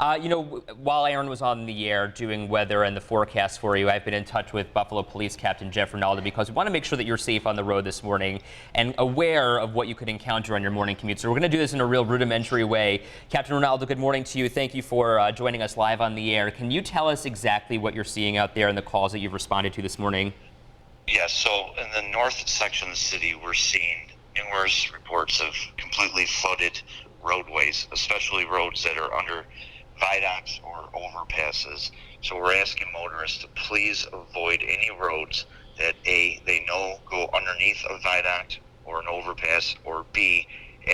While Aaron was on the air doing weather and the forecast for you, I've been in touch with Buffalo Police Captain Jeff Rinaldo because we want to make sure that you're safe on the road this morning and aware of what you could encounter on your morning commute. So we're going to do this in a real rudimentary way. Captain Rinaldo, good morning to you. Thank you for joining us live on the air. Can you tell us exactly what you're seeing out there and the calls that you've responded to this morning? Yes, so in the north section of the city, we're seeing numerous reports of completely flooded roadways, especially roads that are under viaducts or overpasses. So we're asking motorists to please avoid any roads that A, they know go underneath a viaduct or an overpass, or B,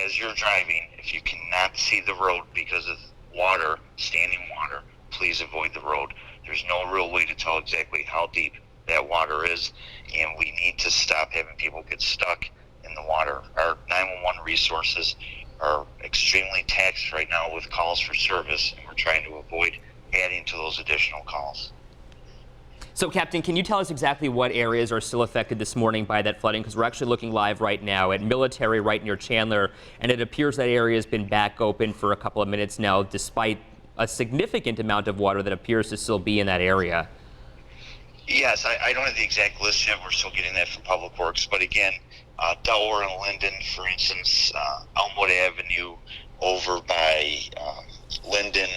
as you're driving, if you cannot see the road because of water, standing water, please avoid the road. There's no real way to tell exactly how deep that water is, and we need to stop having people get stuck in the water. Our 911 resources are extremely taxed right now with calls for service, and we're trying to avoid adding to those additional calls. So, Captain, can you tell us exactly what areas are still affected this morning by that flooding? Because we're actually looking live right now at Military right near Chandler, and it appears that area has been back open for a couple of minutes now, despite a significant amount of water that appears to still be in that area. Yes, I don't have the exact list yet. We're still getting that from Public Works. But again, Delaware and Linden, for instance, Elmwood Avenue over by Linden,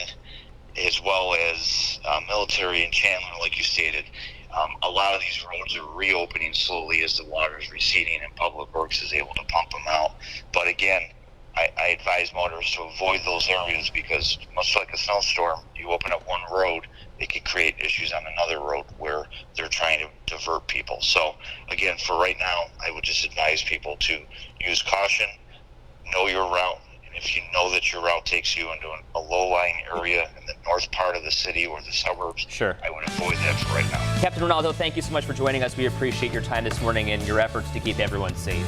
as well as Military and Chandler, like you stated. A lot of these roads are reopening slowly as the water is receding and Public Works is able to pump them out. But again, I advise motorists to avoid those areas because much like a snowstorm, you open up one road, it could create issues on another road where they're trying to divert people. So again, for right now, I would just advise people to use caution, know your route, and if you know that your route takes you into a low-lying area in the north part of the city or the suburbs, sure, I would avoid that for right now. Captain Rinaldo, thank you so much for joining us. We appreciate your time this morning and your efforts to keep everyone safe.